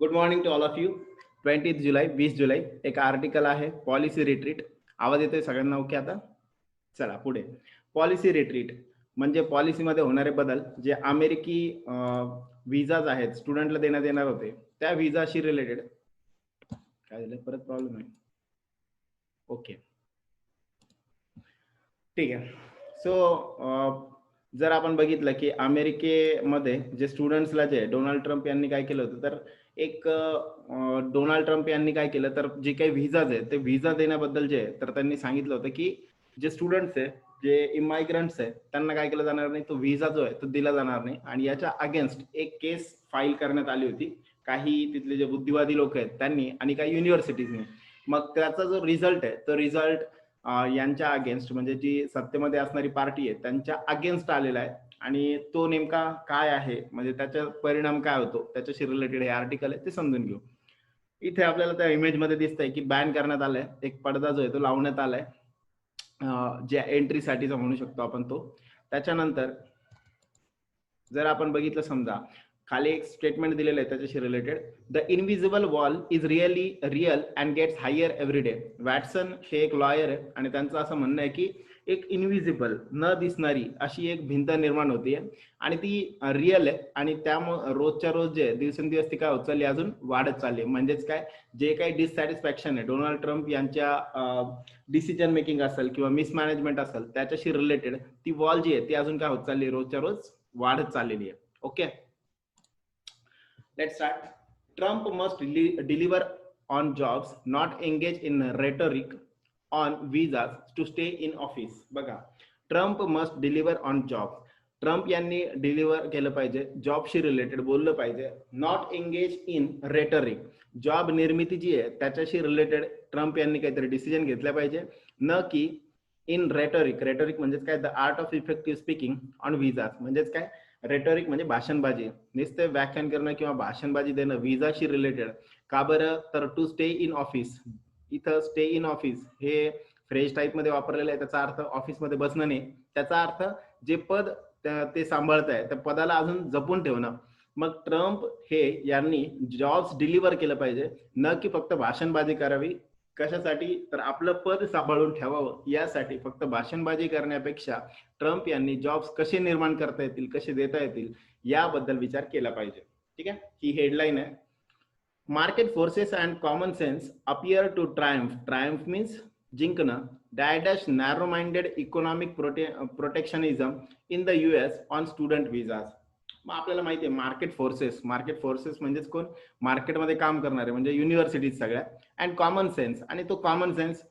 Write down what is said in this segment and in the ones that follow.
Good morning to all of you. 20 जुलै 20 जुलै एक आर्टिकल आहे पॉलिसी रिट्रीट. आवाज येतोय सगळ्यांना? ओके. आता चला पुढे. पॉलिसी रिट्रीट म्हणजे पॉलिसीमध्ये होणारे बदल जे अमेरिकी विजाज आहेत स्टुडंटला देण्यात येणार होते त्या विजाशी रिलेटेड. काय झालं? परत प्रॉब्लेम आहे. ओके ठीक आहे. सो जर आपण बघितलं की अमेरिकेमध्ये जे स्टुडंट्सला जे डोनाल्ड ट्रम्प यांनी काय केलं होतं, तर एक डोनाल्ड ट्रम्प यांनी काय केलं, तर जे काही व्हिजाज आहे ते व्हिजा देण्याबद्दल जे तर त्यांनी सांगितलं होतं की जे स्टुडंट्स आहे, जे इमायग्रंट्स आहे, त्यांना काय केलं जाणार नाही, तो व्हिजा जो आहे तो दिला जाणार नाही. आणि याच्या अगेन्स्ट एक केस फाईल करण्यात आली होती काही तिथले जे बुद्धिवादी लोक आहेत त्यांनी आणि काही युनिव्हर्सिटीजने. मग त्याचा जो रिझल्ट आहे तो रिझल्ट यांच्या अगेन्स्ट म्हणजे जी सत्तेमध्ये असणारी पार्टी आहे त्यांच्या अगेन्स्ट आलेला आहे. आणि तो नेमका काय आहे म्हणजे त्याचा परिणाम काय होतो त्याच्याशी रिलेटेड हे आर्टिकल आहे, ते समजून घेऊ. इथे आपल्याला त्या इमेजमध्ये दिसतंय की बॅन करण्यात आलंय, एक पडदा जो आहे तो लावण्यात आलाय ज्या एंट्रीसाठीचा म्हणू शकतो आपण तो. त्याच्यानंतर जर आपण बघितलं समजा खाली एक स्टेटमेंट दिलेलं आहे त्याच्याशी related. The invisible wall is real and gets higher every day. Watson हे एक लॉयर आहे आणि त्यांचं असं म्हणणं आहे की एक इनविजिबल न दिसणारी अशी एक भिंत निर्माण होतीये आणि ती रिअल आहे आणि त्यामुळे रोजच्या रोज जे दिवसेंदिवस ती काय होत चालली, अजून वाढत चालली. म्हणजेच काय, जे काही डिससॅटिस्फॅक्शन आहे डोनाल्ड ट्रम्प यांच्या डिसिजन मेकिंग असेल किंवा मिसमॅनेजमेंट असेल त्याच्याशी रिलेटेड ती वॉल जी आहे ती अजून काय होत चालली, रोजच्या रोज वाढत चाललेली आहे. Okay, let's start. Trump must deliver on jobs, not engage in rhetoric on visas to stay in office. बघा, Trump must deliver on job. Trump यांनी डिलिव्हर केलं पाहिजे, जॉबशी रिलेटेड बोललं पाहिजे. Not engage in rhetoric, job निर्मिती जी आहे त्याच्याशी related Trump यांनी काहीतरी डिसिजन घेतला पाहिजे, न की इन रेटरिक. रेटरिक म्हणजेच काय, the art of effective speaking on विजाज. म्हणजेच काय, रेटोरिक म्हणजे भाषणबाजी, नुसते व्याख्यान करणं किंवा भाषणबाजी देणं विजाशी रिलेटेड. का बरं, तर टू स्टे इन ऑफिस. इथं स्टे इन ऑफिस हे फ्रेज टाईप मध्ये वापरलेलं आहे. त्याचा अर्थ ऑफिसमध्ये बसणं नाही, त्याचा अर्थ जे पद ते सांभाळत आहे त्या पदाला अजून जपून ठेवणं. मग ट्रम्प हे यांनी जॉब्स डिलिव्हर केलं पाहिजे, न की फक्त भाषणबाजी करावी. कशासाठी, तर आपलं पद सांभाळून ठेवावं यासाठी. फक्त भाषणबाजी करण्यापेक्षा ट्रम्प यांनी जॉब्स कसे निर्माण करता येतील, कसे देता येतील याबद्दल विचार केला पाहिजे. ठीक आहे, ही हेडलाईन आहे. Market forces and common sense appear to triumph. Triumph means जिंकणं. Dash narrow minded economic protectionism in the US on student visas. मग आपल्याला माहिती आहे मार्केट फोर्सेस. मार्केट फोर्सेस म्हणजेच कोण, मार्केटमध्ये काम करणारे म्हणजे युनिव्हर्सिटीज सगळ्या. अँड कॉमन सेन्स, आणि तो कॉमन सेन्स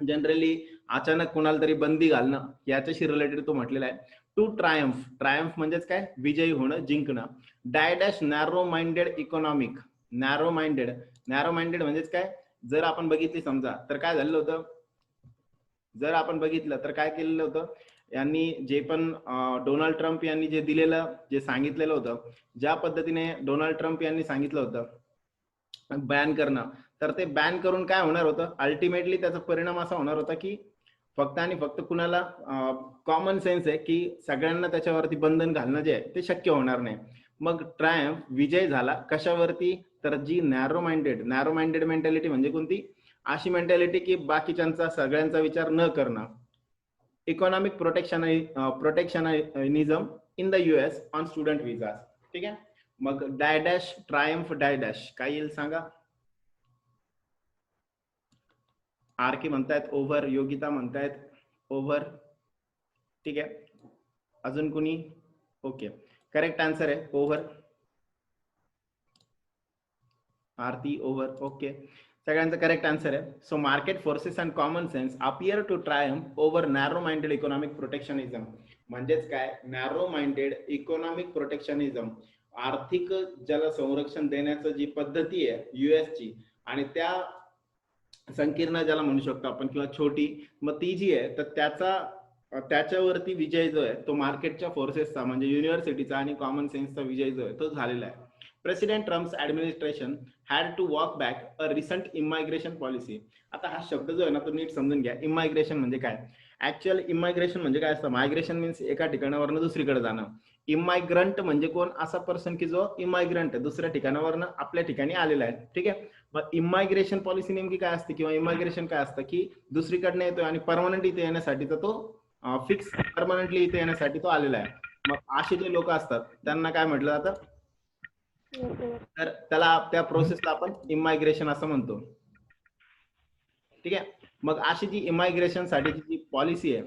जनरली अचानक कुणाला तरी बंदी घालणं याच्याशी रिलेटेड तो म्हटलेला आहे. To triumph. ट्रायम्फ म्हणजेच काय, विजयी होणं, जिंकणं. Dash narrow minded economic. Narrow minded, narrow minded म्हणजेच काय, जर आपण बघितली समजा तर काय झालेलं होतं, जर आपण बघितलं तर काय केलेलं होतं यांनी, जे पण डोनाल्ड ट्रम्प यांनी जे दिलेलं, जे सांगितलेलं होतं, ज्या पद्धतीने डोनाल्ड ट्रम्प यांनी सांगितलं होतं बॅन करणं, तर ते बॅन करून काय होणार होतं, अल्टिमेटली त्याचा परिणाम असा होणार होता की फक्त आणि फक्त कुणाला कॉमन सेन्स आहे की सगळ्यांना त्याच्यावरती बंधन घालणं जे आहे ते शक्य होणार नाही. मग ट्रायम्फ विजय झाला कशावरती, तर जी narrow minded. Narrow minded mentality म्हणजे कोणती, अशी मेंटॅलिटी की बाकीच्यांचा सगळ्यांचा विचार न करणं. Economic protectionism in the US on student visa. ठीक आहे, मग डॅश ट्रायम्फ डॅश काय येईल सांगा. आर के म्हणतायत ओव्हर, योगिता म्हणतायत ओव्हर. ठीक आहे, अजून कुणी? ओके, करेक्ट आन्सर आहे ओव्हर. आरती ओव्हर. ओके, सगळ्यांचा करेक्ट आन्सर आहे. So market forces and common sense appear to triumph over narrow minded economic protectionism. म्हणजेच काय, नॅरो माइंडेड इकॉनॉमिक प्रोटेक्शनिझम, आर्थिक ज्याला संरक्षण देण्याची जी पद्धती आहे US ची, आणि त्या संकीर्ण ज्याला म्हणू शकतो आपण किंवा छोटी, मग ती जी आहे तर त्याच्यावरती विजय जो आहे तो मार्केटच्या फोर्सेसचा म्हणजे युनिव्हर्सिटीचा आणि कॉमन सेन्सचा विजय जो आहे तो झालेला आहे. President Trump's administration had to walk back a recent immigration policy. आता हा शब्द जो आहे ना तो नीट समजून घ्या. इमायग्रेशन म्हणजे काय, ऍक्च्युअल इमायग्रेशन म्हणजे काय असतं, मायग्रेशन मीन्स एका ठिकाणावरनं दुसरीकडे जाणं. इमायग्रंट म्हणजे कोण? असा पर्सन की जो इमायग्रंट दुसऱ्या ठिकाणावरनं आपल्या ठिकाणी आलेला आहे. ठीक आहे. मग इमायग्रेशन पॉलिसी नेमकी काय असते किंवा इमायग्रेशन काय असतं की दुसरीकडनं येतोय आणि परमनंट इथे येण्यासाठी तर तो फिक्स परमनंटली इथे येण्यासाठी तो आलेला आहे. मग असे जे लोक असतात त्यांना काय म्हटलं जातं? तर त्याला त्या प्रोसेसला आपण इमायग्रेशन असं म्हणतो. ठीक आहे. मग अशी जी इमायग्रेशन साठीची जी पॉलिसी आहे,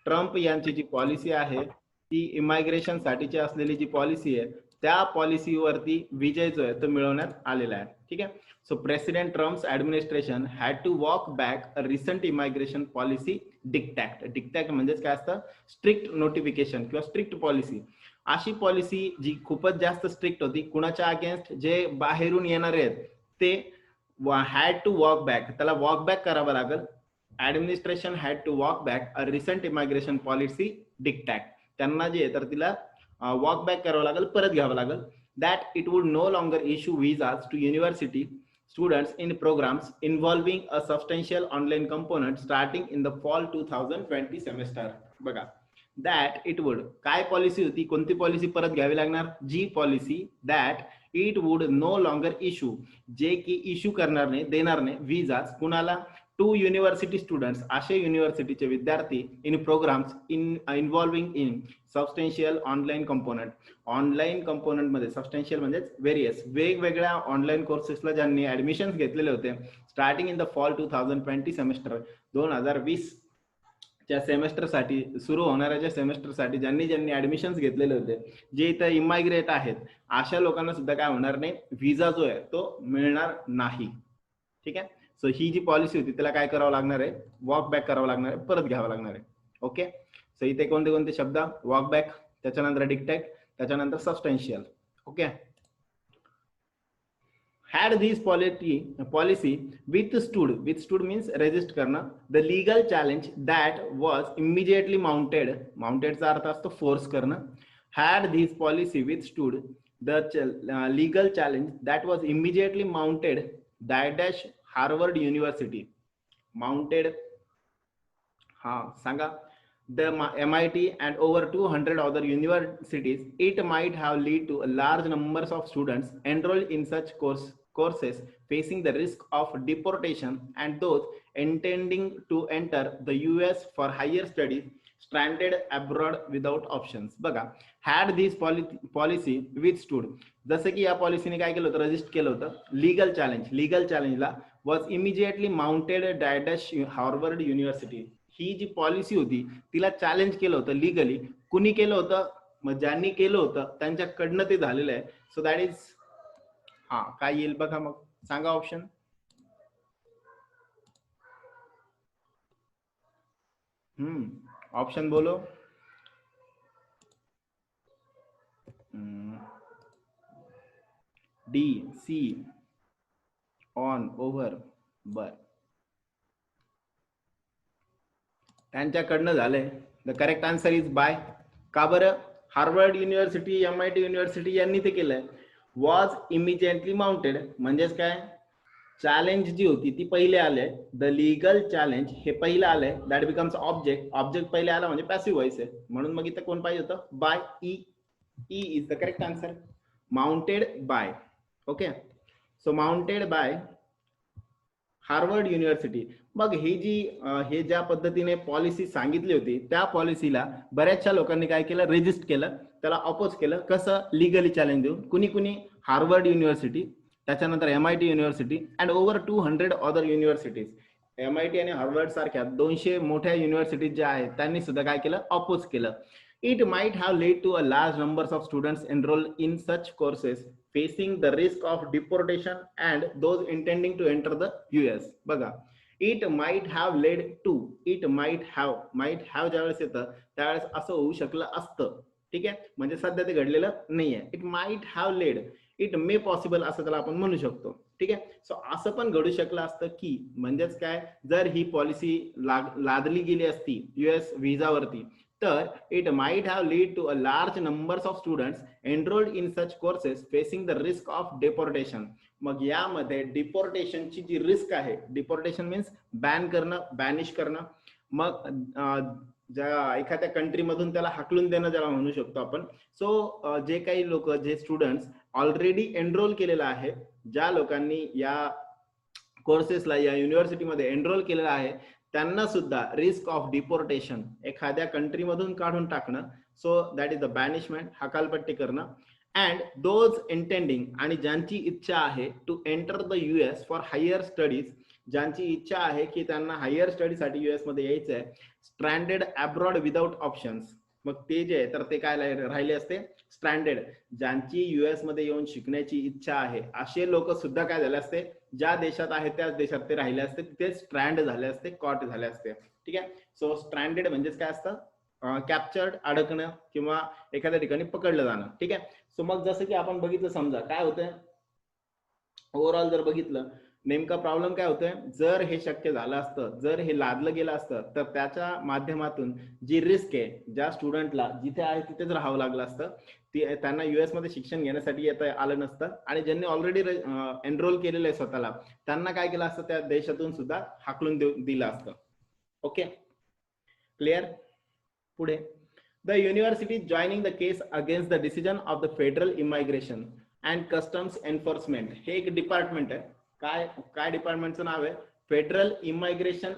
ट्रम्प यांची जी पॉलिसी आहे ती इमायग्रेशन साठीची असलेली जी पॉलिसी आहे त्या पॉलिसीवरती विजय जो आहे तो मिळवण्यात आलेला आहे. ठीक आहे. So president Trump's administration had to walk back a recent immigration policy diktat. Diktat म्हणजेच काय असतं? स्ट्रिक्ट नोटिफिकेशन किंवा स्ट्रिक्ट पॉलिसी. अशी पॉलिसी जी खूपच जास्त स्ट्रिक्ट होती, कुणाच्या अगेन्स्ट? जे बाहेरून येणारे आहेत ते हॅड टू वॉक बॅक, त्याला वॉक बॅक करावं लागेल. Administration had to walk back a recent immigration policy diktat. त्यांना जे तर तिला वॉक बॅक करावं लागेल, परत घ्यावं लागेल. That it would no longer issue visas to university students in programs involving a substantial online component starting in the fall 2020 semester. बघा, दॅट इट वुड, काय पॉलिसी होती? कोणती पॉलिसी परत घ्यावी लागणार? जी policy that it would no longer issue, जे की इश्यू करणार नाही, देणार नाही विजाज कुणाला? टू युनिव्हर्सिटी स्टुडंट्स, असे युनिव्हर्सिटीचे विद्यार्थी in programs involving in substantial online component. Online component मध्ये सबस्टेन्शियल म्हणजे व्हेरियस वेगवेगळ्या ऑनलाईन कोर्सेसला ज्यांनी ऍडमिशन घेतलेले होते starting in the fall 2020 semester, 2020 च्या सेमेस्टरसाठी, सुरू होणाऱ्या ज्या सेमेस्टरसाठी ज्यांनी ऍडमिशन घेतलेले होते, जे इथं इमायग्रेट आहेत, अशा लोकांना सुद्धा काय होणार नाही? व्हिसा जो आहे तो मिळणार नाही. ठीक आहे. सो ही जी पॉलिसी होती त्याला काय करावं लागणार आहे? वॉक बॅक करावं लागणार आहे, परत घ्यावं लागणार आहे. ओके. सो इथे कोणते कोणते शब्द? वॉक बॅक, त्याच्यानंतर डिक्टॅक्ट, त्याच्यानंतर substantial. Okay. had this policy withstood means resist करना the legal challenge that was immediately mounted चा अर्थ असतो फोर्स करणं. had this policy withstood the legal challenge that was immediately mounted dash Harvard University mounted, हा सांगा, the MIT and over 200 other universities, it might have led to a large numbers of students enrolled in such courses facing the risk of deportation and those intending to enter the US for higher studies stranded abroad without options. बघा, had this policy withstood, जसं की या पॉलिसीने काय केलं होतं? रजिस्ट केलं होतं. लीगल चॅलेंजला was immediately mounted dash Harvard University. ही जी पॉलिसी होती तिला चॅलेंज केलं होतं लिगली. कुणी केलं होतं? मग ज्यांनी केलं होतं त्यांच्याकडनं ते झालेलं आहे. सो दॅट इज, हा काय येईल बघा, मग सांगा ऑप्शन. ऑप्शन बोलो. D, C, on, over. बर, त्यांच्याकडनं झालंय. The correct answer is by. का बरं? हार्वर्ड युनिव्हर्सिटी, MIT युनिव्हर्सिटी यांनी ते केलंय. वॉज इमिजिएटली माउंटेड म्हणजेच काय? चॅलेंज जी होती ती पहिले आले. द लिगल चॅलेंज हे पहिलं आलंय. That becomes object. ऑब्जेक्ट पहिले आला म्हणजे पॅसिव्ह व्हॉइस आहे, म्हणून मग इथं कोण पाहिजे होतं? By. E is the correct answer. Mounted by. Okay. So mounted by Harvard university. मग ही जी हे ज्या पद्धतीने पॉलिसी सांगितली होती त्या पॉलिसीला बऱ्याचशा लोकांनी काय केलं? रेजिस्ट केलं, त्याला अपोज केलं. कसं? लिगली चॅलेंज देऊन. कुणी? हार्वर्ड युनिव्हर्सिटी, त्याच्यानंतर MIT university and over 200 other universities. MIT आणि हार्वर्ड सारख्या 200 मोठ्या युनिव्हर्सिटीज ज्या आहेत त्यांनी सुद्धा काय केलं? अपोज केलं. It might have led to a large numbers of students enrolled in such courses facing the risk of deportation and those intending to enter the US. बघा, it might have led to, it might have ज्यावेळेस येतं त्यावेळेस असं होऊ शकलं असतं. ठीक आहे. म्हणजे सध्या ते घडलेलं नाहीये. It might have led, it may possible असं त्याला आपण म्हणू शकतो. ठीक आहे. सो असं पण घडू शकलं असतं की, म्हणजेच काय, जर ही पॉलिसी लादली गेली असती US व्हिसावरती तर it might have lead to a large numbers of students enrolled in such courses facing the risk of deportation. मग यामध्ये डिपोर्टेशनची जी रिस्क आहे, डिपोर्टेशन मीन्स बॅन करणं, बॅनिश करणं. मग ज्या एखाद्या कंट्रीमधून त्याला हाकलून देणं ज्याला म्हणू शकतो आपण. सो जे काही लोक, जे स्टुडंट्स ऑलरेडी एनरोल केलेलं आहे, ज्या लोकांनी या कोर्सेसला या युनिव्हर्सिटीमध्ये एनरोल केलेला आहे, त्यांना सुद्धा रिस्क ऑफ डिपोर्टेशन, एखाद्या कंट्रीमधून काढून टाकणं, so that is the banishment, हकालपट्टी करणं. अँड दोज इंटेंडिंग, आणि ज्यांची इच्छा आहे to enter the US for higher studies, ज्यांची इच्छा आहे की त्यांना हायर स्टडीसाठी US मध्ये यायचं आहे, स्ट्रँडेड अब्रॉड विदाउट ऑप्शन्स. मग ते जे आहे तर ते काय राहिले असते, स्ट्रँडेड. ज्यांची US मध्ये येऊन शिकण्याची इच्छा आहे असे लोक सुद्धा काय झाले असते, ज्या देशात आहे त्याच देशात ते राहिले असते, तिथे स्ट्रँड झाले असते, कॉट झाले असते. ठीक आहे. सो स्ट्रँडेड म्हणजेच काय असतं, कॅप्चर्ड, अडकणं किंवा एखाद्या ठिकाणी पकडलं जाणं. ठीक आहे. सो मग जसं की आपण बघितलं, समजा काय होतंय, ओव्हरऑल जर बघितलं, नेमका प्रॉब्लेम काय होतोय, जर हे शक्य झालं असतं, जर हे लादलं गेलं असतं, तर त्याच्या माध्यमातून जी रिस्क आहे, ज्या स्टुडंटला जिथे आहे तिथेच राहावं लागलं असतं, त्यांना US मध्ये शिक्षण घेण्यासाठी येता आलं नसतं. आणि ज्यांनी ऑलरेडी एनरोल केलेलं आहे स्वतःला, त्यांना काय केलं असतं, त्या देशातून सुद्धा हाकलून दिलं असतं. Okay, clear. पुढे, the university joining the case against the decision of the federal immigration and customs enforcement. हे एक डिपार्टमेंट आहे. काय डिपार्टमेंटचं नाव आहे, federal immigration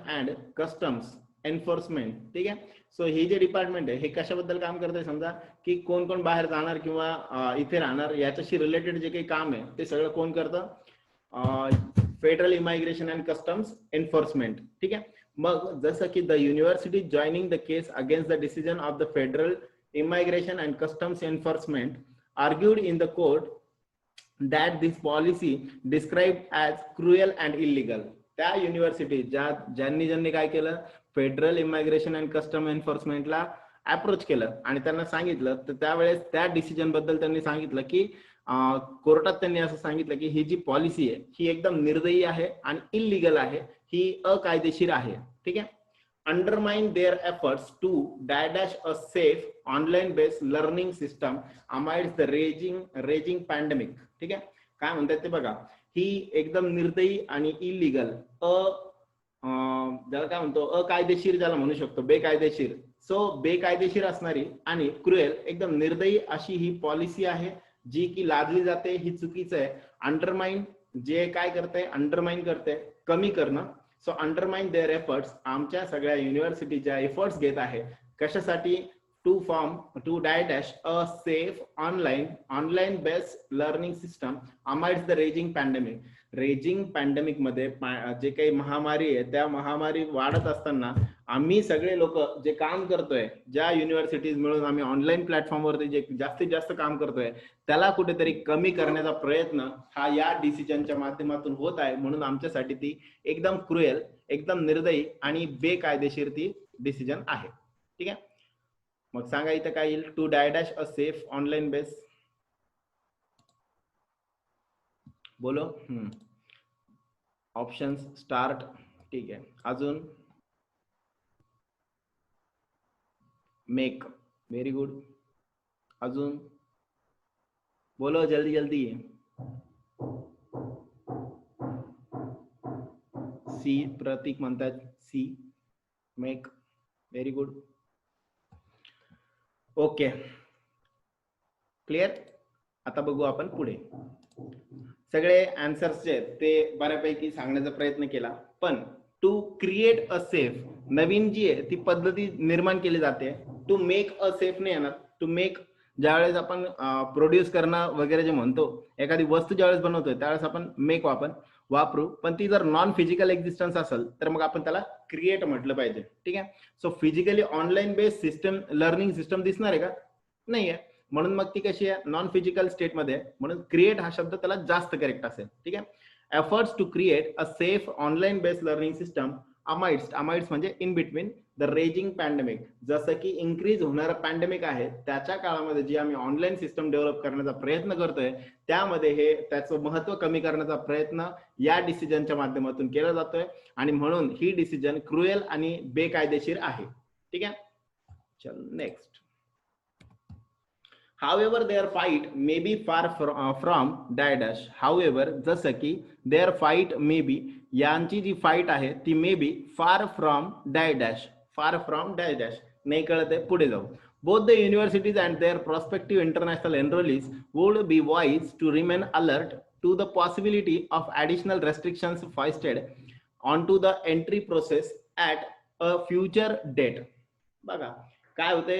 and customs enforcement. ठीक आहे. सो ही जे डिपार्टमेंट आहे, हे कशाबद्दल काम करते, समजा की कोण कोण बाहेर जाणार किंवा इथे राहणार, याच्याशी रिलेटेड जे काही काम आहे ते सगळं कोण करतं, federal immigration and customs enforcement. ठीक आहे. मग जसं की the university joining the case against the decision of the federal immigration and customs enforcement argued in the court that this policy described as cruel and illegal. त्या university ज्यांनी काय केलं, federal immigration and custom एन्फोर्समेंटला approach केलं आणि त्यांना सांगितलं, तर त्यावेळेस त्या डिसिजन बद्दल त्यांनी सांगितलं की कोर्टात त्यांनी असं सांगितलं की ही जी पॉलिसी आहे ही एकदम निर्दयी आहे आणि इल्लीगल आहे, ही अकायदेशीर आहे. ठीक आहे. undermine their efforts to dash a safe online based learning system amidst the raging pandemic. ठीक आहे. काय म्हणतात ते बघा, ही एकदम निर्दयी आणि इलिगल, ज्याला काय म्हणतो, अकायदेशीर ज्याला म्हणू शकतो, बेकायदेशीर. सो बेकायदेशीर असणारी आणि क्रुएल, एकदम निर्दयी अशी ही पॉलिसी आहे, जी की लादली जाते. ही चुकीचं आहे. अंडरमाइन, जे काय करते, अंडरमाइन करते, कमी करणं. सो अंडरमाइन देअर एफर्ट्स, आमच्या सगळ्या युनिव्हर्सिटीच्या एफर्ट्स घेत आहे कशासाठी, to dash a safe online based learning system amidst the raging pandemic मध्ये जे काही महामारी आहे, त्या महामारी वाढत असताना आम्ही सगळे लोक जे काम करतोय, ज्या युनिव्हर्सिटीज मिळून आम्ही ऑनलाईन प्लॅटफॉर्मवरती जे जास्तीत जास्त काम करतोय, त्याला कुठेतरी कमी करण्याचा प्रयत्न हा या डिसिजनच्या माध्यमातून होत आहे. म्हणून आमच्यासाठी ती एकदम क्रुएल, एकदम निर्दयी आणि बेकायदेशीर ती डिसिजन आहे. ठीक आहे. मग सांगा इथं काय येईल, to dash a safe online base, बोलो. Options start. ठीक आहे. अजून मेक, व्हेरी गुड. अजून बोलो, जल्दी जल्दी. सी, प्रतीक म्हणतात C, make, very good. Okay, clear. आता बघू आपण पुढे. सगळे आन्सर्स जे आहेत ते बऱ्यापैकी सांगण्याचा प्रयत्न केला, पण टू क्रिएट अ सेफ, नवीन जी आहे ती पद्धती निर्माण केली जाते. टू मेक अ सेफ नाही येणार. टू मेक, ज्यावेळेस आपण प्रोड्यूस करणं वगैरे जे म्हणतो, एखादी वस्तू ज्यावेळेस बनवतोय त्यावेळेस आपण मेक वापरू, पण ती जर नॉन फिजिकल एक्झिस्टन्स असेल तर मग आपण त्याला क्रिएट म्हटलं पाहिजे. ठीक आहे. So physically online based system, learning system दिसणार आहे का, नाहीये. म्हणून मग ती कशी आहे, नॉन फिजिकल स्टेट मध्ये, म्हणून क्रिएट हा शब्द त्याला जास्त करेक्ट असेल. ठीक आहे. Efforts to create a safe online based learning system amidst म्हणजे in between the raging pandemic, जसं की इन्क्रीज होणारा पॅन्डेमिक आहे त्याच्या काळामध्ये जी आम्ही ऑनलाईन सिस्टम डेव्हलप करण्याचा प्रयत्न करतोय, त्यामध्ये हे त्याचं महत्व कमी करण्याचा प्रयत्न या डिसिजनच्या माध्यमातून केला जातोय, आणि म्हणून ही डिसिजन क्रुएल आणि बेकायदेशीर आहे. ठीक आहे. चल next. However, their fight may be far from dash. However, जसं की their fight may be, यांची जी फाईट आहे ती मे be far from dash dash, far from dash dash, नाही कळत आहे, पुढे जाऊ. Both the universities and their prospective international enrollees would be wise to remain alert to the possibility of additional restrictions foisted onto the entry process at a future date. बघा काय होते,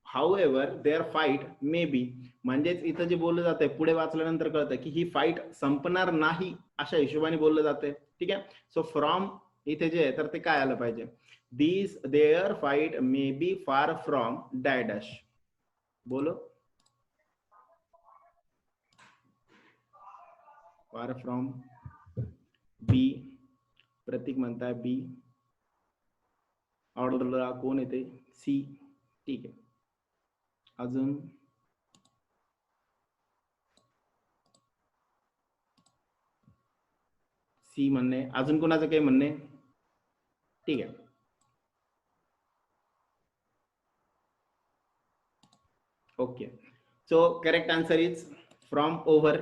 हाऊएव्हर there fight may बी, म्हणजेच इथं जे बोललं जातंय पुढे वाचल्यानंतर कळतं की ही फाईट संपणार नाही अशा हिशोबाने बोललं जाते. ठीक आहे. सो फ्रॉम इथे जे आहे तर ते काय आलं पाहिजे, दिस there fight may be far from dash dash. बोलो, फार फ्रॉम बी, प्रतीक म्हणताय बी, ऑर्डरला कोण येते, सी. ठीक आहे. अजून सी म्हणणे, अजून कोणाचं काही म्हणणे. ठीक आहे. Okay, so correct answer is from over.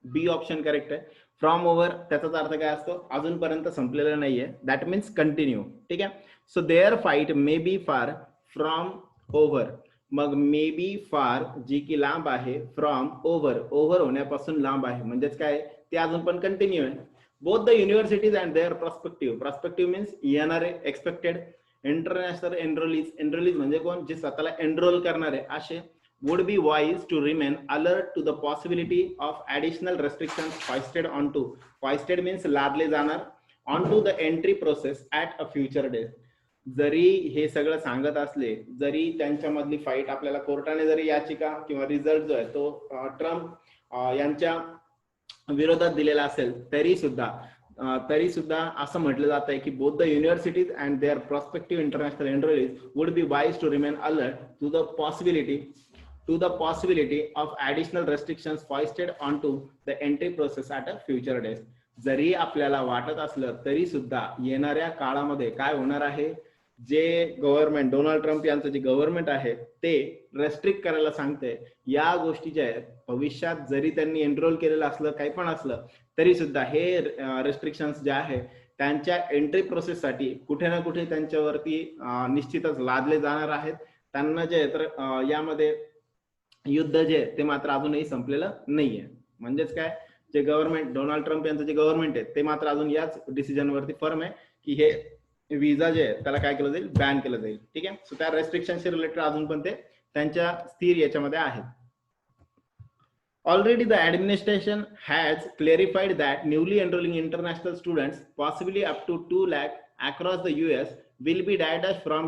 B option correct आहे. फ्रॉम ओव्हर त्याचाच अर्थ काय असतो, अजूनपर्यंत संपलेलं नाहीये, दॅट मीन्स कंटिन्यू. ठीक आहे. So their fight may be far from over. मग मे बी फार जी की लांब आहे, फ्रॉम ओव्हर, ओव्हर होण्यापासून लांब आहे, म्हणजेच काय ते अजून पण कंटिन्यू आहे. Both the universities and their prospective, prospective means येणारे, एक्सपेक्टेड, इंटरनॅशनल एनरोलीज, एनरोलीज म्हणजे कोण, जे स्वतःला एनरोल करणारे असे, would be wise to remain alert to the possibility of additional restrictions foisted onto, foisted means लादले जाणार, onto the entry process at a future date. जरी हे सगळं सांगत असले, जरी त्यांच्यामधली फाईट आपल्याला कोर्टाने जरी याचिका किंवा रिझल्ट जो आहे तो ट्रम्प यांच्या विरोधात दिलेला असेल, तरी सुद्धा असं म्हटलं जात आहे की both the universities and their prospective international enrollees would be wise to remain alert to the possibility of additional restrictions foisted onto the entry process at a future date. जरी आपल्याला वाटत असलं तरी सुद्धा येणाऱ्या काळामध्ये काय होणार आहे, जे गव्हर्नमेंट, डोनाल्ड ट्रम्प यांचं जे गव्हर्नमेंट आहे ते रेस्ट्रिक्ट करायला सांगते या गोष्टी ज्या आहेत, भविष्यात जरी त्यांनी एनरोल केलेलं असलं, काही पण असलं तरी सुद्धा हे रेस्ट्रिक्शन्स जे आहे त्यांच्या एंट्री प्रोसेससाठी कुठे ना कुठे त्यांच्यावरती निश्चितच लादले जाणार आहेत. त्यांना जे तर यामध्ये युद्ध जे ते मात्र अजूनही संपलेलं नाहीये. म्हणजेच काय, जे गव्हर्नमेंट, डोनाल्ड ट्रम्प यांचं जे गव्हर्नमेंट आहे ते मात्र अजून याच डिसिजन वरती फर्म आहे की हे विजा जे आहे त्याला काय केलं जाईल, बॅन केलं जाईल. ठीक आहे. सो त्या रेस्ट्रिक्शनशी रिलेटेड अजून पण ते त्यांच्या स्थिर याच्यामध्ये आहेत. Already the administration has clarified that newly enrolling international students, possibly up to 2 lakh across the US, will be discouraged from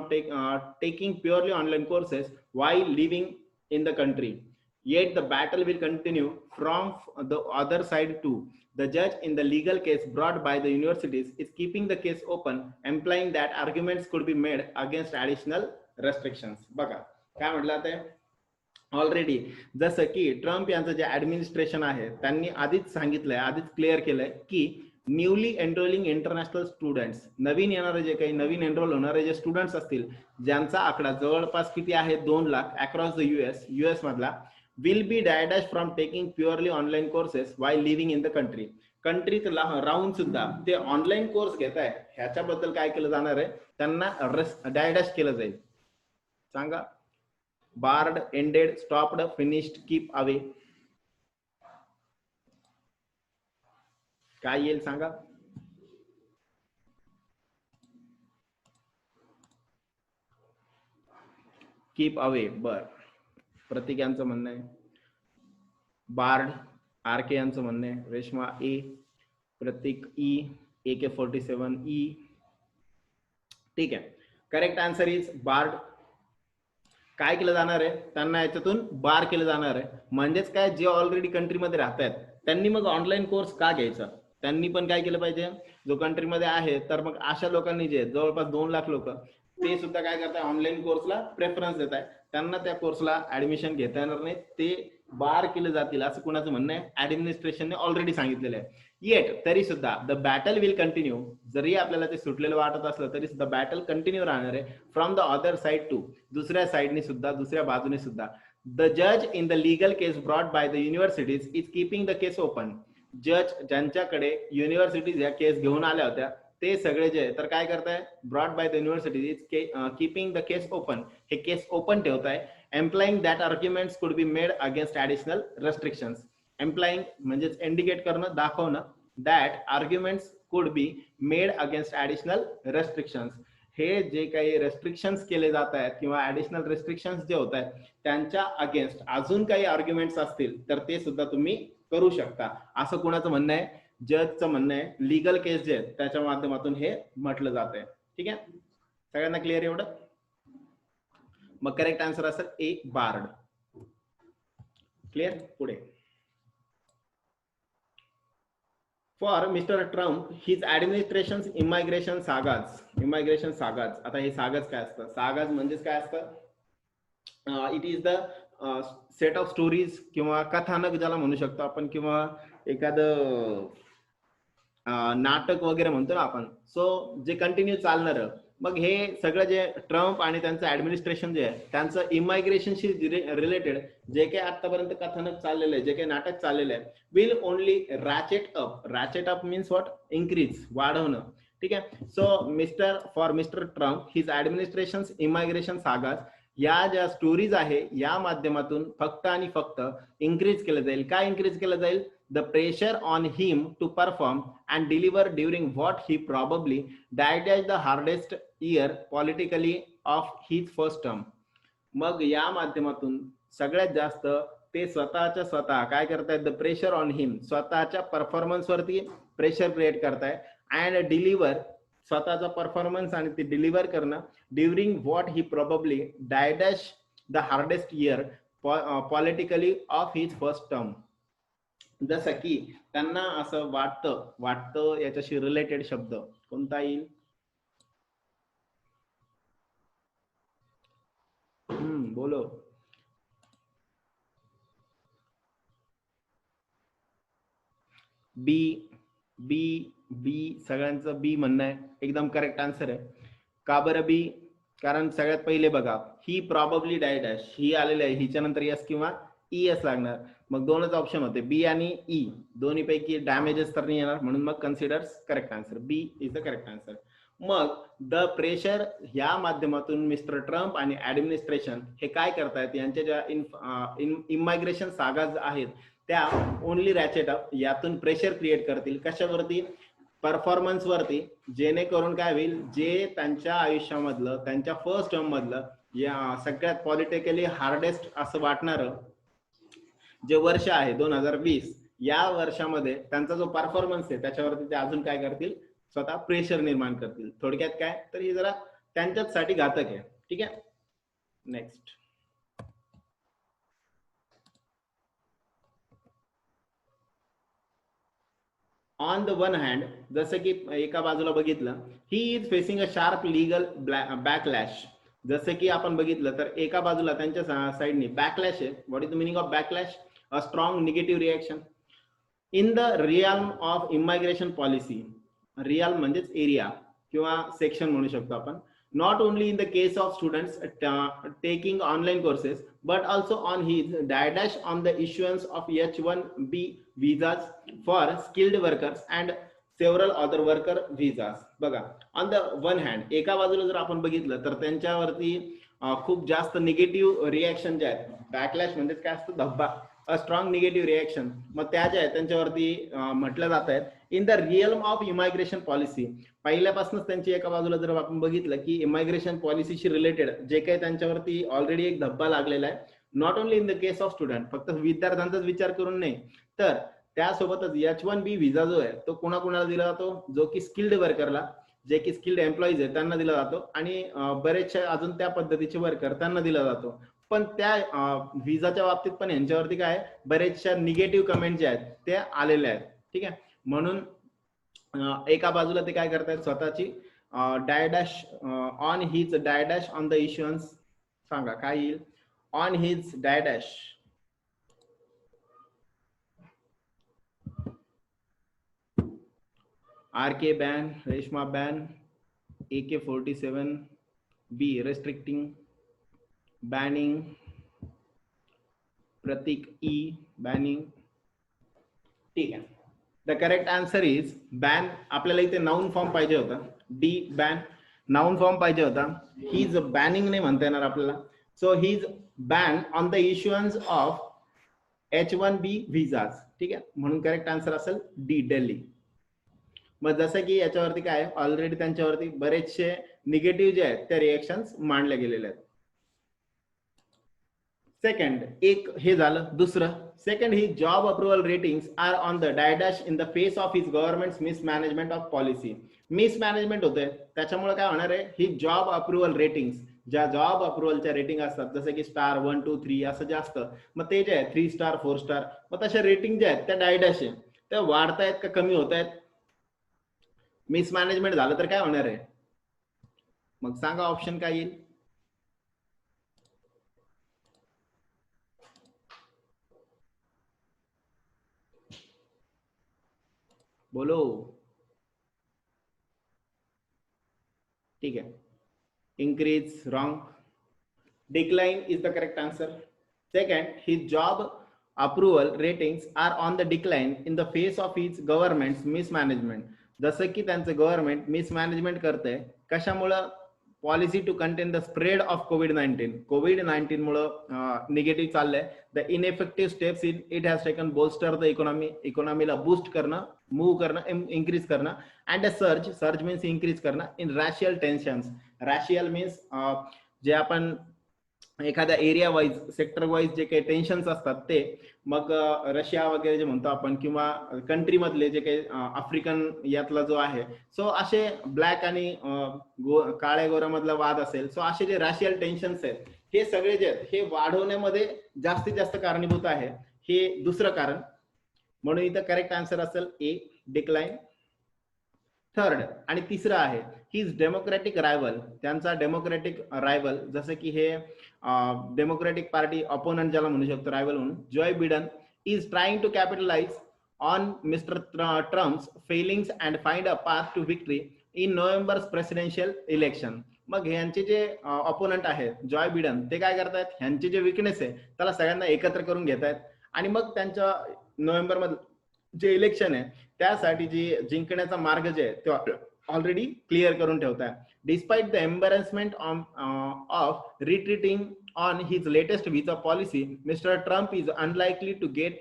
taking purely online courses while living in the country. Yet the battle will continue from the other side too. The judge in the legal case brought by the universities is keeping the case open, implying that arguments could be made against additional restrictions. बघा काय म्हटलं आता, already जसं की Trump यांचं जे administration आहे त्यांनी आधीच सांगितलंय, आधीच क्लिअर केलंय की न्यूली एनरोलिंग इंटरनॅशनल स्टुडंट्स, नवीन येणारे जे काही नवीन एनरोल होणारे जे स्टुडंट्स असतील, ज्यांचा आकडा जवळपास किती आहे, 2 लाख अक्रॉस द युएस मधला, will be die dash from taking purely online courses while living in the country. कंट्रीत राहून सुद्धा ते ऑनलाईन कोर्स घेत आहे, ह्याच्याबद्दल काय केलं जाणार आहे, त्यांना डायडॅश केलं जाईल. सांगा, barred, ended, stopped, finished, keep away, काय येईल सांगा. Keep away. बर, प्रतीक यांचं म्हणणं आहे. बार्ड, आर के यांचं म्हणणं आहे. Reshma A, Pratik E, AK-47 E. ठीक आहे. Correct answer is barred. काय केलं जाणार आहे, त्यांना याच्यातून बार केलं जाणार आहे. म्हणजेच काय, जे ऑलरेडी कंट्रीमध्ये राहत आहेत त्यांनी मग ऑनलाईन कोर्स का घ्यायचा, त्यांनी पण काय केलं पाहिजे, जो कंट्रीमध्ये आहे तर मग अशा लोकांनी जे जवळपास 2 लाख लोक ते सुद्धा काय करताय, ऑनलाईन कोर्सला प्रेफरन्स देत आहे. त्यांना त्या कोर्सला ऍडमिशन घेता येणार नाही, ते बार केले जातील असं कुणाचं म्हणणं आहे, ऍडमिनिस्ट्रेशनने ऑलरेडी सांगितलेलं आहे. येट तरी सुद्धा द बॅटल विल कंटिन्यू, जरी आपल्याला ते सुटलेलं वाटत असलं तरी सुद्धा बॅटल कंटिन्यू राहणार आहे. From the other side too, दुसऱ्या साइडने सुद्धा, दुसऱ्या बाजूने सुद्धा. द जज in the legal case brought by the universities is keeping the case open. जज ज्यांच्याकडे युनिव्हर्सिटीज या केस घेऊन आल्या होत्या ते सगळे जे तर काय करताय broad by the university is keeping the case open, हे केस ओपन ठेवताय. Employing that arguments could be made against additional restrictions. Employing म्हणजेच इंडिकेट करणं, दाखवणं, that arguments could be made against additional restrictions. हे जे काही रेस्ट्रिक्शन्स केले जात आहेत किंवा ऍडिशनल रेस्ट्रिक्शन्स जे होत आहेत त्यांच्या अगेन्स्ट अजून काही आर्ग्युमेंट्स असतील तर ते सुद्धा तुम्ही करू शकता, असं कुणाचं म्हणणं आहे? जजचं म्हणणं आहे. लिगल केस जे आहेत त्याच्या माध्यमातून हे म्हटलं जात आहे. ठीक आहे, सगळ्यांना क्लिअर एवढं? मग करेक्ट आन्सर असेल ए बार्ड. क्लिअर? पुढे for Mister Trump his administration immigration sagas. Immigration sagas, आता हे सागाज काय असतं? सागाज म्हणजेच काय असतं? It is the set of stories किंवा कथानक ज्याला म्हणू शकतो आपण, किंवा एखादं नाटक वगैरे म्हणतो ना आपण. सो जे कंटिन्यू चालणार. मग हे सगळं जे ट्रम्प आणि त्यांचं ऍडमिनिस्ट्रेशन जे आहे त्यांचं इमायग्रेशनशी रिलेटेड जे काही आतापर्यंत कथानक चाललेलं आहे, जे काही नाटक चाललेलं आहे, will only ratchet up. Ratchet up means what? Increase, वाढवणं. ठीक आहे. So for Mister Trump his administration immigration sagas, या ज्या स्टोरीज आहे या माध्यमातून फक्त आणि फक्त इन्क्रीज केलं जाईल. काय इन्क्रीज केलं जाईल? The pressure on him to perform and deliver during what he probably died as the hardest year politically of his first term. मग या माध्यमातून सगळ्यात जास्त ते स्वतः काय करतायत? द प्रेशर ऑन हिम, स्वतःच्या परफॉर्मन्स वरती प्रेशर क्रिएट करताय अँड डिलिव्हर, स्वतःचा परफॉर्मन्स आणि ते डिलिव्हर करणं during what he probably died as the hardest year politically of his first term. जसं की त्यांना असं वाटतं याच्याशी रिलेटेड शब्द कोणता येईल? बोलो. बी बी बी सगळ्यांचं बी म्हणणं आहे. एकदम करेक्ट आन्सर आहे. का बरं बी? कारण सगळ्यात पहिले बघा, ही प्रॉबेबली डायड ॲज, ही आलेली आहे, हिच्या नंतर यस किंवा ई एस लागणार. मग दोनच ऑप्शन होते, बी आणि ई. दोन्ही पैकी डॅमेजेस तर नाही येणार, म्हणून मग considers correct answer. B is the correct answer. मग द प्रेशर या माध्यमातून मिस्टर ट्रम्प आणि ऍडमिनिस्ट्रेशन हे काय करतायत? यांच्या ज्या इमायग्रेशन सागाज आहेत त्या ओनली रॅचेट अप, यातून प्रेशर क्रिएट करतील. कशावरती? परफॉर्मन्स वरती. जेणेकरून काय होईल? जे त्यांच्या आयुष्यामधलं, त्यांच्या फर्स्ट टर्म मधलं या सगळ्यात पॉलिटिकली हार्डेस्ट असं वाटणारं जे वर्ष आहे 2020, या वर्षामध्ये त्यांचा जो परफॉर्मन्स आहे त्याच्यावरती ते अजून काय करतील? स्वतः प्रेशर निर्माण करतील. थोडक्यात काय तर हे जरा त्यांच्यासाठी घातक आहे. ठीक आहे, next. On the one hand, जसं की एका बाजूला बघितलं, he is facing a sharp legal backlash. जसं की आपण बघितलं तर एका बाजूला त्यांच्या साईडनी बॅकलॅश आहे. What is the meaning of backlash? A strong negative reaction in the realm of immigration policy. Realm म्हणजेच एरिया किंवा सेक्शन म्हणू शकतो आपण. Not only in the case of students taking online courses but also on his die dash on the issuance of H-1B visas for skilled workers and several other worker visas. बघा, on the one hand एका बाजूला जर आपण बघितलं तर त्यांच्यावरती खूप जास्त निगेटिव्ह रिएक्शन जे आहेत, बॅकलॅश म्हणजे काय असतं? धब्बा. अ स्ट्रॉंग निगेटिव्ह रिएक्शन, मग त्या ज्या आहेत त्यांच्यावरती म्हटलं जात आहेत in the realm of immigration policy. पहिल्यापासूनच त्यांची एका बाजूला जर आपण बघितलं की इमायग्रेशन पॉलिसीशी रिलेटेड जे काही त्यांच्यावरती ऑलरेडी एक धब्बा लागलेला आहे. Not only in the case of student, फक्त विद्यार्थ्यांचाच विचार करून नाही, तर त्यासोबतच H-1B व्हिसा जो आहे तो कोणाकोणाला दिला जातो? जो की स्किल्ड वर्करला, जे की स्किल्ड एम्प्लॉईज आहेत त्यांना दिला जातो, आणि बरेचसे अजून त्या पद्धतीचे वर्कर त्यांना दिला जातो. पण त्या व्हिसाच्या बाबतीत पण यांच्यावरती काय बरेचशा निगेटिव्ह कमेंट जे आहेत ते आलेले आहेत. ठीक आहे, म्हणून एका बाजूला ते काय करतायत? स्वतःची die dash on his die dash on the issuance. सांगा काय येईल? On his die dash RK ban, Reshma ban, AK-47, B restricting, banning, Pratik E banning. ठीक आहे, the correct answer is ban. आपल्याला इथे नाऊन फॉर्म पाहिजे होता, डी बॅन, नाऊन फॉर्म पाहिजे होता. ही इज बॅनिंग नाही म्हणता येणार आपल्याला. So he is ban on the issuance of H1B visas. ठीक आहे, म्हणून करेक्ट आन्सर असेल डी, दिल्ली. मग जसं की याच्यावरती काय ऑलरेडी त्यांच्यावरती बरेचसे निगेटिव्ह जे आहेत त्या रिएक्शन्स मांडल्या गेलेल्या आहेत. सेकंड, एक हे झालं. दुसरं, सेकंड, ही job approval ratings are on the die dash in the face of his government mismanagement of policy. Mismanagement होते, त्याच्यामुळे काय होणार आहे, ही जॉब अप्रुव्हल रेटिंग्स, ज्या जॉब अप्रुव्हलच्या रेटिंग असतात जसं की स्टार 1 2 3 असं जे असतं, मग ते जे आहे 3 स्टार 4 स्टार, मग तशा रेटिंग ज्या आहेत त्या डायडॅश आहे, त्या वाढतायत का कमी होत आहेत. मिसमॅनेजमेंट झालं तर काय होणार आहे, मग सांगा ऑप्शन काय येईल. बोलो. ठीक है, increase, wrong. Decline is the correct answer. Second, his job approval ratings are on the decline in the face of his government's mismanagement. जसं की त्यांचं गव्हर्नमेंट मिसमॅनेजमेंट करतंय, कशामुळं, policy to content the spread of कोविड-19. कोविड-19 मुळे negative चाललंय. The इनएफेक्टिव्ह steps it has taken bolster the economy, इकॉनॉमीला boost करणं, move करणं, increase करणं. And a surge, surge means increase करणं इन रॅशियल टेन्शन्स. रॅशियल मीन्स जे आपण एखाद्या एरिया वाईज, सेक्टर वाईज जे काही टेन्शन्स असतात ते, मग रशिया वगैरे जे म्हणतो आपण, किंवा कंट्री मधले जे काही आफ्रिकन यातला जो आहे, सो असे ब्लॅक आणि काळ्या गोऱ्यामधला वाद असेल, सो असे जे रॅशियल टेन्शन्स आहेत, हे सगळे जे आहेत हे वाढवण्यामध्ये जास्तीत जास्त कारणीभूत आहे. हे दुसरं कारण, म्हणून इथं करेक्ट आन्सर असेल ए, डिक्लाइन. थर्ड आणि तिसरं आहे, हिज डेमोक्रॅटिक रायव्हल, त्यांचा डेमोक्रॅटिक रायव्हल, जसं की हे डेमोक्रॅटिक पार्टी अपोनंट ज्याला म्हणू शकतो रायव्हल म्हणून, Joe Biden, is trying to capitalize on Mister Trump's failings and find a path to victory in November's presidential election. मग ह्यांचे जे अपोनंट आहेत जॉय बिडन, ते काय करतायत, ह्यांचे जे विकनेस आहे त्याला सगळ्यांना एकत्र करून घेत आहेत, आणि मग त्यांच्या नोव्हेंबर मध्ये जे इलेक्शन आहे त्यासाठी जी जिंकण्याचा मार्ग जे आहे ते ऑलरेडी क्लिअर करून ठेवताय. Despite the embarrassment of retreating on his latest visa policy, Mister Trump is unlikely to get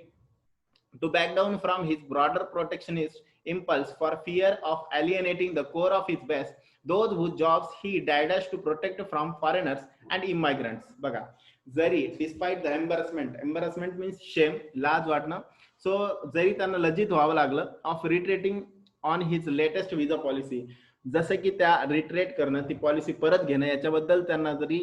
to back down from his broader protectionist impulse for fear of alienating the core of his base, those whose jobs he dared to protect from foreigners and immigrants. बघा, जरी despite the embarrassment means शेम, लाज वाटणं, so जरी त्यांना लज्जित व्हावं लागलं, of retreating on his latest visa policy, जसं की त्या रिट्रेट करणं, ती पॉलिसी परत घेणं, याच्याबद्दल त्यांना जरी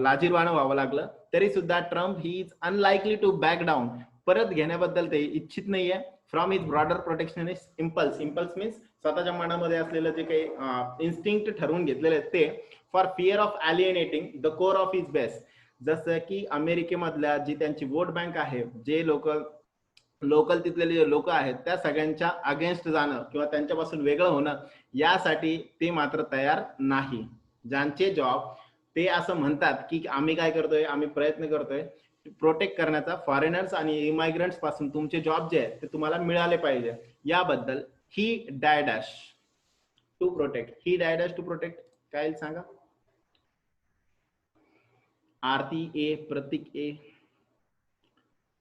लाजीरवाणं व्हावं लागलं, तरी सुद्धा Trump he is unlikely to back down, परत घेण्याबद्दल ते इच्छित नाहीये, from his broader protectionist impulse, impulse means स्वतःच्या मनामध्ये असलेलं जे काही इन्स्टिंक्ट ठरवून घेतलेले आहेत ते, for fear of alienating the core of his base, जसं की अमेरिकेमधल्या जी त्यांची वोट बँक आहे, जे लोकल तिथले लोक आहेत त्या सगळ्यांच्या अगेन्स्ट जाणं किंवा त्यांच्यापासून वेगळं होणं, यासाठी ते मात्र तयार नाही. ज्यांचे जॉब ते असं म्हणतात की आम्ही काय करतोय, आम्ही प्रयत्न करतोय प्रोटेक्ट करण्याचा, फॉरेनर्स आणि इमायग्रंट्स पासून तुमचे जॉब जे आहेत ते तुम्हाला मिळाले पाहिजे, याबद्दल he die dash to protect, he die dash to protect काय सांगा. Aarti A, Pratik A,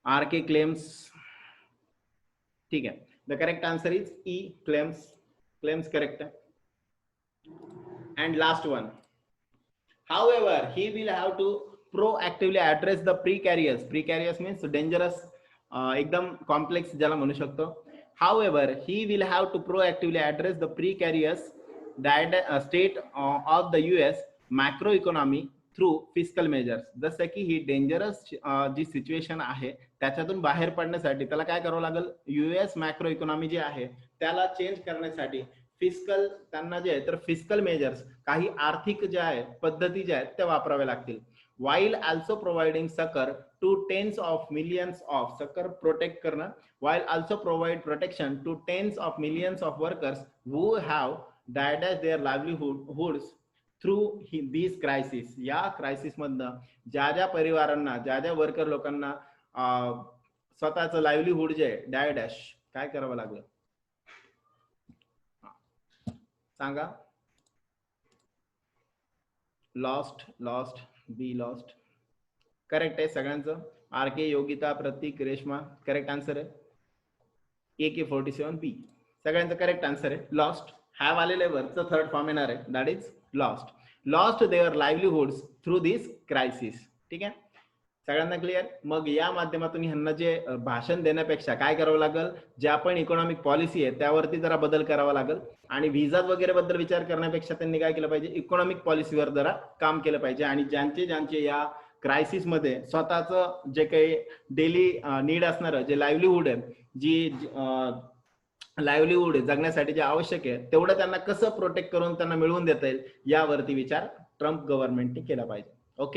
R K claims. ठीक है, the correct answer is E, claims. Claims correct है. And last one, however he will have to proactively address the precarious means dangerous, एकदम complex ज्याला म्हणू शकतो. However he will have to proactively address the precarious state of the US macroeconomy through fiscal measures. जसं की ही dangerous जी situation आहे त्याच्यातून बाहेर पडण्यासाठी त्याला काय करावं लागेल, युएस मॅक्रो इकॉनॉमी जी आहे त्याला चेंज करण्यासाठी फिस्कल, त्यांना जे आहे तर फिस्कल मेजर्स, काही आर्थिक ज्या आहेत पद्धती ज्या आहेत त्या वापराव्या लागतील. while also providing succor to tens of millions of, succor protect करणं, while also provide protection to tens of millions of workers who have died their livelihoods through this crisis. या क्रायसिस मधनं ज्या ज्या परिवारांना, ज्या ज्या वर्कर लोकांना स्वतःचं लाईव्हलीहूड जे आहे डॅश काय करावं लागलं सांगा. लॉस्ट बी लॉस्ट करेक्ट आहे सगळ्यांचं. R K, Yogita, Pratik, Reshma correct answer आहे. AK-47 बी सगळ्यांचं करेक्ट आन्सर आहे. लॉस्ट हॅव आलेले वरचं थर्ड फॉर्म येणार आहे, that is lost their livelihoods through this crisis. ठीक आहे, सगळ्यांना क्लिअर. मग या माध्यमातून ह्यांना जे भाषण देण्यापेक्षा काय करावं लागेल, ज्या पण इकॉनॉमिक पॉलिसी आहे त्यावरती जरा बदल करावा लागेल आणि व्हिसा वगैरे बद्दल विचार करण्यापेक्षा त्यांनी काय केलं पाहिजे, इकॉनॉमिक पॉलिसीवर जरा काम केलं पाहिजे. आणि ज्यांचे या क्रायसिस मध्ये स्वतःचं जे काही डेली नीड असणार जे लाईव्हलीहुड आहे, जी लाईव्हलीहुड जगण्यासाठी जे आवश्यक आहे तेवढं त्यांना कसं प्रोटेक्ट करून त्यांना मिळवून देता येईल यावरती विचार ट्रम्प गव्हर्नमेंटने केला पाहिजे. ओके.